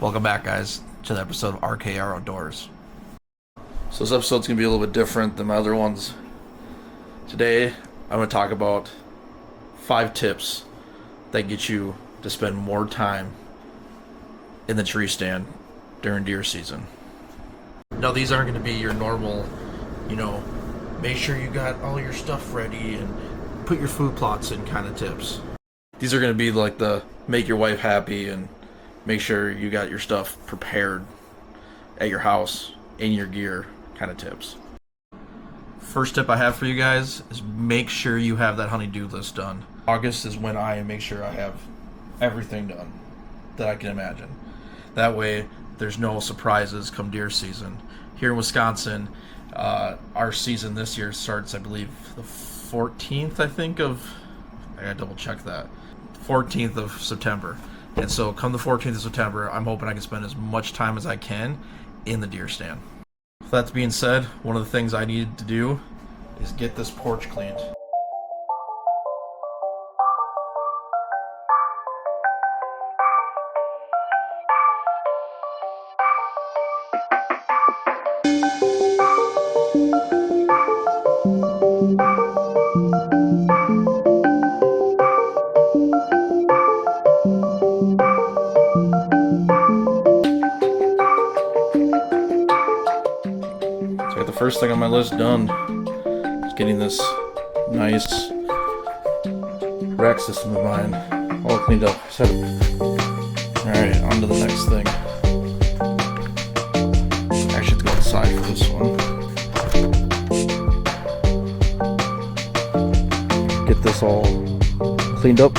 Welcome back, guys, to the episode of RKR Outdoors. So this episode's going to be a little bit different than my other ones. Today, I'm going to talk about 5 tips that get you to spend more time in the tree stand during deer season. Now, these aren't going to be your normal, make sure you got all your stuff ready and put your food plots in kind of tips. These are going to be like the make your wife happy and make sure you got your stuff prepared at your house in your gear kind of tips. First tip I have for you guys is make sure you have that honey-do list done. August is when I make sure I have everything done that I can imagine. That way there's no surprises come deer season. Here in Wisconsin, our season this year starts, I believe, the 14th, I gotta double check that. 14th of September. And so come the 14th of September, I'm hoping I can spend as much time as I can in the deer stand. With that being said, one of the things I need to do is get this porch cleaned. First thing on my list done is getting this nice rack system of mine all cleaned up. Alright, on to the next thing. Actually, let's go outside for this one. Get this all cleaned up.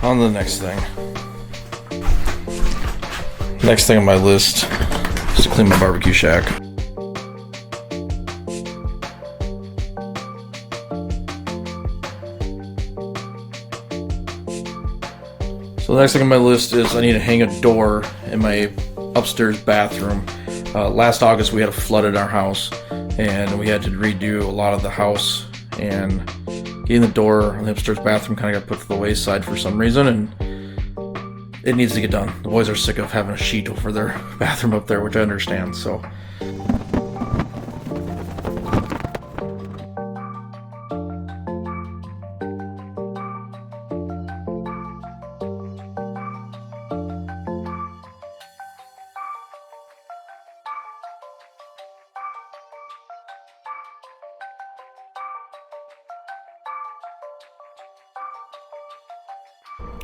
On to the next thing. Next thing on my list is to clean my barbecue shack. So the next thing on my list is I need to hang a door in my upstairs bathroom. Last August we had a flood in our house and we had to redo a lot of the house, and getting the door in the upstairs bathroom kind of got put to the wayside for some reason, and it needs to get done. The boys are sick of having a sheet over their bathroom up there, which I understand, so.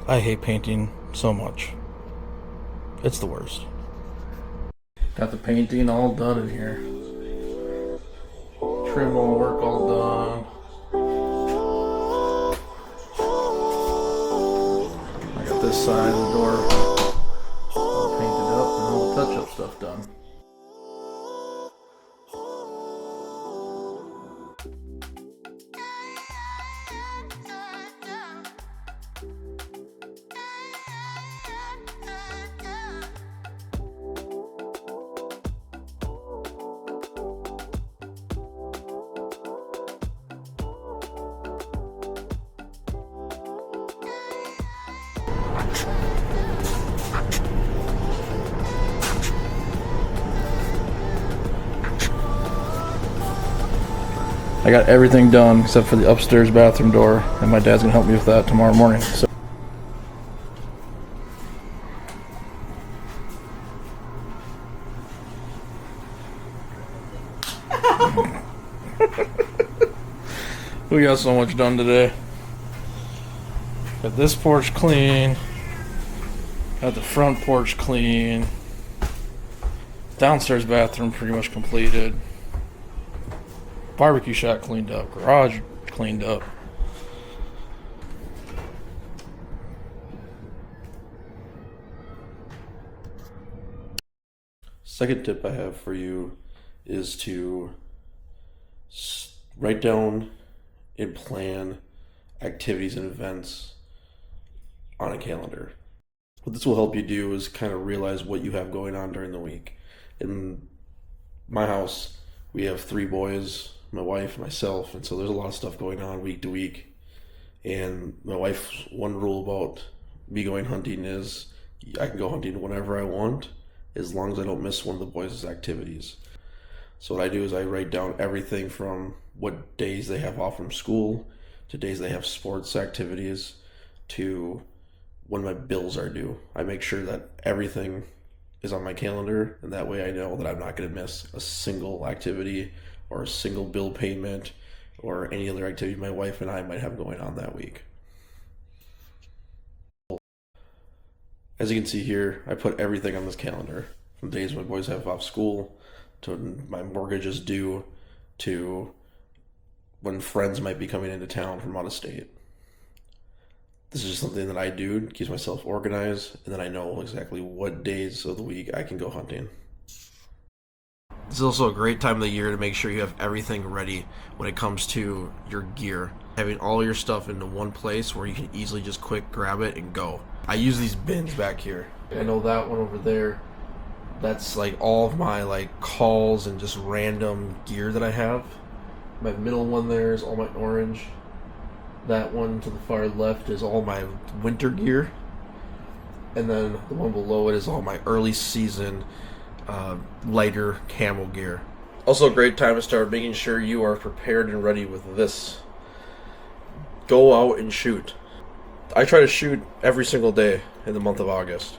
I hate painting so much. It's the worst. Got the painting all done in here. Trim all work all done. I got this side of the door all painted up and all the touch-up stuff done. I got everything done except for the upstairs bathroom door, and my dad's gonna help me with that tomorrow morning. So we got so much done today. Got this porch clean. Got the front porch clean. Downstairs bathroom pretty much completed. Barbecue shack cleaned up. Garage cleaned up. Second tip I have for you is to write down and plan activities and events on a calendar. What this will help you do is kind of realize what you have going on during the week. In my house, we have 3 boys, my wife, myself, and so there's a lot of stuff going on week to week. And my wife's one rule about me going hunting is I can go hunting whenever I want, as long as I don't miss one of the boys' activities. So what I do is I write down everything from what days they have off from school, to days they have sports activities, to when my bills are due. I make sure that everything is on my calendar, and that way I know that I'm not going to miss a single activity or a single bill payment or any other activity my wife and I might have going on that week. As you can see here, I put everything on this calendar, from days my boys have off school, to when my mortgage is due, to when friends might be coming into town from out of state. This is just something that I do to keep myself organized, and then I know exactly what days of the week I can go hunting. This is also a great time of the year to make sure you have everything ready when it comes to your gear. Having all your stuff into one place where you can easily just quick grab it and go. I use these bins back here. I know that one over there, that's like all of my like calls and just random gear that I have. My middle one there is all my orange. That one to the far left is all my winter gear. And then the one below it is all my early season lighter camo gear. Also a great time to start making sure you are prepared and ready with this. Go out and shoot. I try to shoot every single day in the month of August.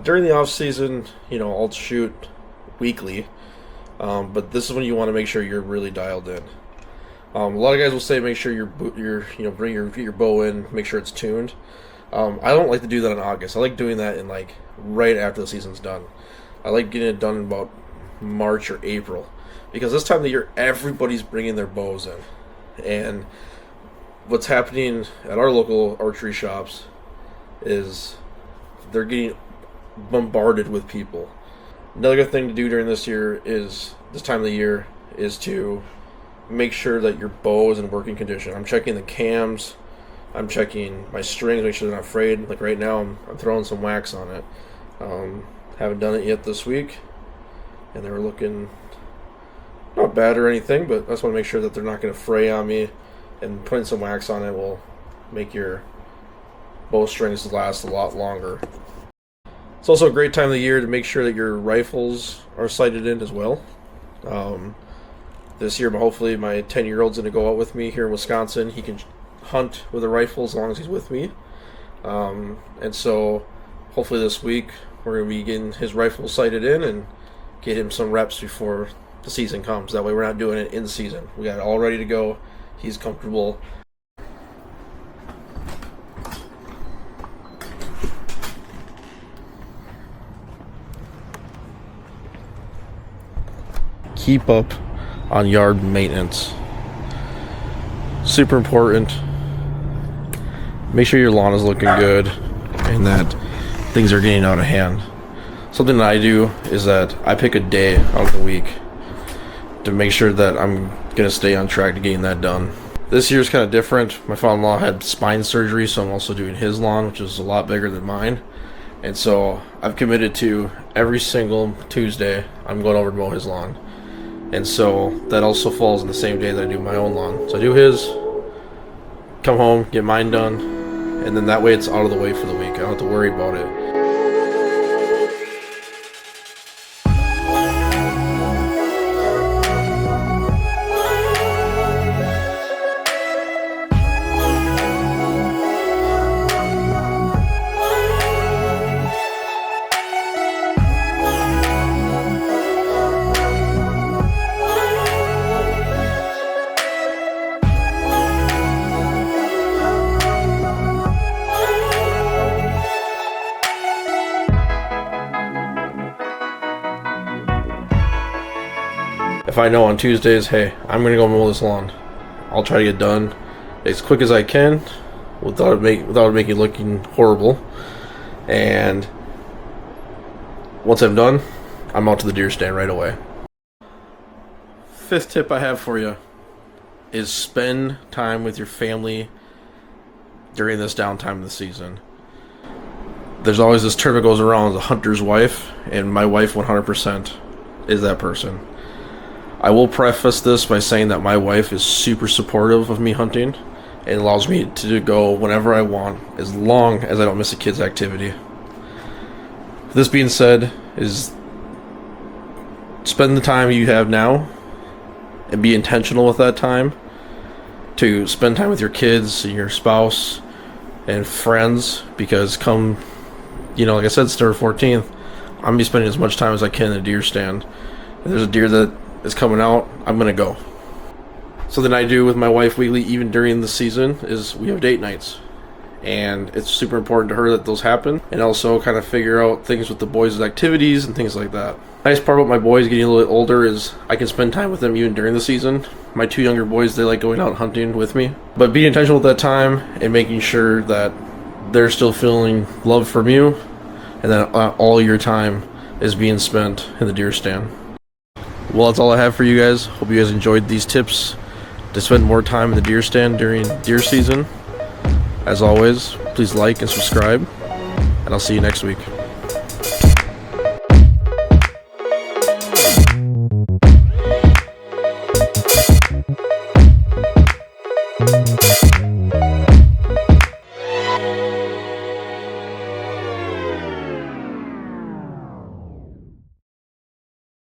During the off season, I'll shoot weekly, but this is when you want to make sure you're really dialed in. A lot of guys will say make sure get your bow in, make sure it's tuned. I don't like to do that in August. I like doing that in right after the season's done. I like getting it done in about March or April, because this time of the year everybody's bringing their bows in, and what's happening at our local archery shops is they're getting bombarded with people. Another good thing to do during this time of the year is to make sure that your bow is in working condition. I'm checking the cams, I'm checking my strings, make sure they're not frayed. Like right now I'm throwing some wax on it. Haven't done it yet this week, and they were looking not bad or anything, but I just want to make sure that they're not going to fray on me, and putting some wax on it will make your bow strings last a lot longer. It's also a great time of the year to make sure that your rifles are sighted in as well. This year, hopefully my 10-year-old's going to go out with me here in Wisconsin. He can hunt with a rifle as long as he's with me. And so hopefully this week we're going to be getting his rifle sighted in and get him some reps before the season comes. That way we're not doing it in season. We got it all ready to go. He's comfortable. Keep up on yard maintenance. Super important. Make sure your lawn is looking good and that things are getting out of hand. Something that I do is that I pick a day out of the week to make sure that I'm going to stay on track to getting that done. This year's kind of different. My father-in-law had spine surgery, so I'm also doing his lawn, which is a lot bigger than mine. And so I've committed to every single Tuesday I'm going over to mow his lawn. And so that also falls on the same day that I do my own lawn. So I do his, come home, get mine done, and then that way it's out of the way for the week. I don't have to worry about it. If I know on Tuesdays, hey, I'm going to go mow this lawn, I'll try to get done as quick as I can without it making it looking horrible. And once I'm done, I'm out to the deer stand right away. Fifth tip I have for you is spend time with your family during this downtime of the season. There's always this term that goes around as a hunter's wife, and my wife 100% is that person. I will preface this by saying that my wife is super supportive of me hunting and allows me to go whenever I want, as long as I don't miss a kid's activity. This being said, is spend the time you have now and be intentional with that time to spend time with your kids and your spouse and friends, because come, like I said, September 14th, I'm going to be spending as much time as I can in the deer stand. If there's a deer that is coming out, I'm going to go. Something I do with my wife weekly, even during the season, is we have date nights. And it's super important to her that those happen, and also kind of figure out things with the boys' activities and things like that. Nice part about my boys getting a little bit older is I can spend time with them even during the season. My two younger boys, they like going out hunting with me. But being intentional with that time and making sure that they're still feeling love from you, and that all your time is being spent in the deer stand. Well, that's all I have for you guys. Hope you guys enjoyed these tips to spend more time in the deer stand during deer season. As always, please like and subscribe, and I'll see you next week.